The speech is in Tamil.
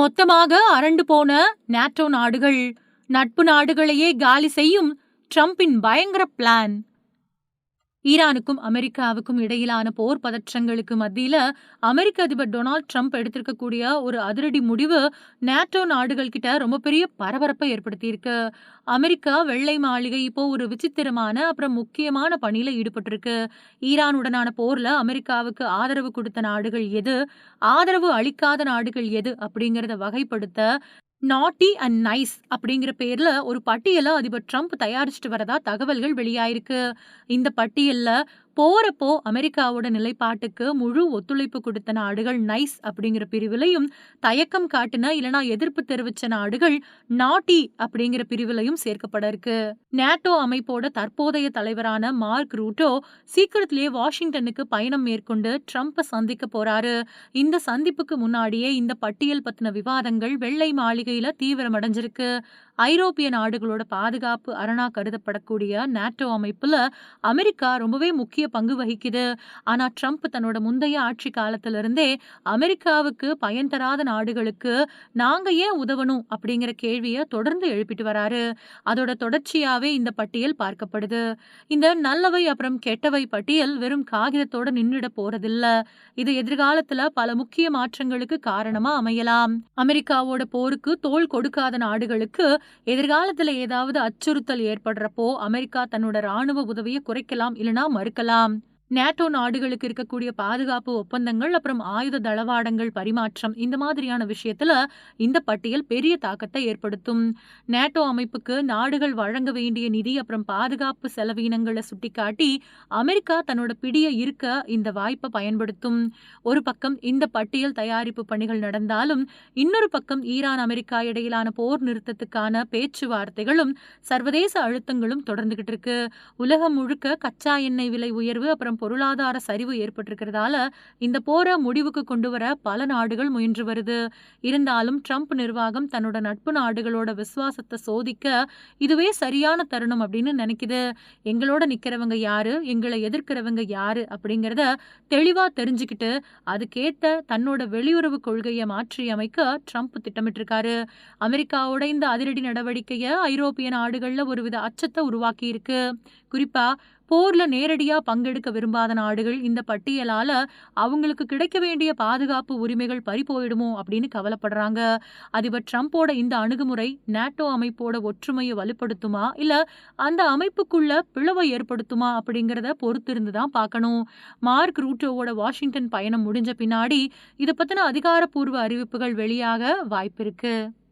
மொத்தமாக அரண்டு போன நேட்டோ நாடுகள், நட்பு நாடுகளையே காலி செய்யும் ட்ரம்பின் பயங்கர பிளான். ஈரானுக்கும் அமெரிக்காவுக்கும் இடையிலான போர் பதற்றங்களுக்கு மத்தியில அமெரிக்க அதிபர் டொனால்ட் ட்ரம்ப் எடுத்திருக்கக்கூடிய ஒரு அதிரடி முடிவு நேட்டோ நாடுகள் கிட்ட ரொம்ப பெரிய பரபரப்பை ஏற்படுத்தியிருக்கு. அமெரிக்கா வெள்ளை மாளிகை இப்போ ஒரு விசித்திரமான அப்புறம் முக்கியமான பணியில ஈடுபட்டிருக்கு. ஈரானுடனான போர்ல அமெரிக்காவுக்கு ஆதரவு கொடுத்த நாடுகள் எது, ஆதரவு அளிக்காத நாடுகள் எது அப்படிங்கறத வகைப்படுத்த நாட்டி அண்ட் நைஸ் அப்படிங்கிற பேர்ல ஒரு பட்டியலை அதிபர் ட்ரம்ப் தயாரிச்சுட்டு வரதா தகவல்கள் வெளியாயிருக்கு. இந்த பட்டியல்ல போறப்போ அமெரிக்காவோட நிலைப்பாட்டுக்கு முழு ஒத்துழைப்பு கொடுத்த நாடுகள் நைஸ் அப்படிங்கிற பிரிவிலையும், தயக்கம் காட்டின இல்லனா எதிர்ப்பு தெரிவிச்ச நாடுகள் நாட்டி அப்படிங்கிற பிரிவிலையும் சேர்க்கப்பட இருக்கு. நேட்டோ அமைப்போட தற்போதைய தலைவரான மார்க் ரூட்டோ சீக்கிரத்திலேயே வாஷிங்டனுக்கு பயணம் மேற்கொண்டு ட்ரம்ப்பை சந்திக்க போறாரு. இந்த சந்திப்புக்கு முன்னாடியே இந்த பட்டியல் பத்தின விவாதங்கள் வெள்ளை மாளிகையில தீவிரமடைஞ்சிருக்கு. ஐரோப்பிய நாடுகளோட பாதுகாப்பு அரணா கருதப்படக்கூடிய நேட்டோ அமைப்புல அமெரிக்கா ரொம்பவே முக்கிய பங்கு வகிக்குது. ஆனா ட்ரம்ப் தன்னோட முந்தைய ஆட்சி காலத்துல இருந்தே அமெரிக்காவுக்கு பயன் தராத நாடுகளுக்கு நாங்க ஏன் உதவணும் அப்படிங்கிற கேள்வியை தொடர்ந்து எழுப்பிட்டு வராரு. அதோட தொடர்ச்சியாவே இந்த பட்டியல் பார்க்கப்படுது. இந்த நல்லவை அப்புறம் கெட்டவை பட்டியல் வெறும் காகிதத்தோட நின்றுட போறதில்ல. இது எதிர்காலத்துல பல முக்கிய மாற்றங்களுக்கு காரணமா அமையலாம். அமெரிக்காவோட போருக்கு தோள் கொடுக்காத நாடுகளுக்கு எதிர்காலத்துல ஏதாவது அச்சுறுத்தல் ஏற்படுறப்போ அமெரிக்கா தன்னோட ராணுவ உதவியை குறைக்கலாம் இல்லனா மறுக்கலாம். நேட்டோ நாடுகளுக்கு இருக்கக்கூடிய பாதுகாப்பு ஒப்பந்தங்கள் அப்புறம் ஆயுத தளவாடங்கள் பரிமாற்றம் இந்த மாதிரியான விஷயத்துல இந்த பட்டியல் பெரிய தாக்கத்தை ஏற்படுத்தும். நேட்டோ அமைப்புக்கு நாடுகள் வழங்க வேண்டிய நிதி அப்புறம் பாதுகாப்பு செலவினங்களை சுட்டிக்காட்டி அமெரிக்கா தன்னோட பிடிய இருக்க இந்த வாய்ப்பை பயன்படுத்தும். ஒரு பக்கம் இந்த பட்டியல் தயாரிப்பு பணிகள் நடந்தாலும், இன்னொரு பக்கம் ஈரான் அமெரிக்கா இடையிலான போர் நிறுத்தத்துக்கான பேச்சுவார்த்தைகளும் சர்வதேச அழுத்தங்களும் தொடர்ந்துகிட்டு இருக்கு. உலகம் முழுக்க கச்சா எண்ணெய் விலை உயர்வு அப்புறம் பொருளாதார சரிவு ஏற்பட்டிருக்கிறதால இந்த போரை முடிவுக்கு கொண்டு வர பல நாடுகள் முயன்று வருது. இருந்தாலும் ட்ரம்ப் நிர்வாகம் தன்னோட நட்பு நாடுகளோட விசுவாசத்தை சோதிக்க இதுவே சரியான தருணம் அப்படின்னு நினைக்குது. எங்களோட நிக்கிறவங்க யாரு, எங்களை எதிர்க்கிறவங்க யாரு அப்படிங்கறத தெளிவா தெரிஞ்சுக்கிட்டு அதுக்கேத்த தன்னோட வெளியுறவு கொள்கையை மாற்றி அமைக்க ட்ரம்ப் திட்டமிட்டு இருக்காரு. அமெரிக்காவோட இந்த அதிரடி நடவடிக்கையை ஐரோப்பிய நாடுகள்ல ஒருவித அச்சத்தை உருவாக்கி இருக்கு. குறிப்பா போர்ல நேரடியா பங்கெடுக்க விரும்பாத நாடுகள் இந்த பட்டியலால அவங்களுக்கு கிடைக்க வேண்டிய பாதுகாப்பு உரிமைகள் பறி போயிடுமோ அப்படின்னு கவலைப்படுறாங்க. அதிபர் ட்ரம்போட இந்த அணுகுமுறை நேட்டோ அமைப்போட ஒற்றுமையை வலுப்படுத்துமா இல்ல அந்த அமைப்புக்குள்ள பிளவை ஏற்படுத்துமா அப்படிங்கறத பொறுத்திருந்து தான் பார்க்கணும். மார்க் ரூட்டோவோட வாஷிங்டன் பயணம் முடிஞ்ச பின்னாடி இதை பத்தின அதிகாரப்பூர்வ அறிவிப்புகள் வெளியாக வாய்ப்பிருக்கு.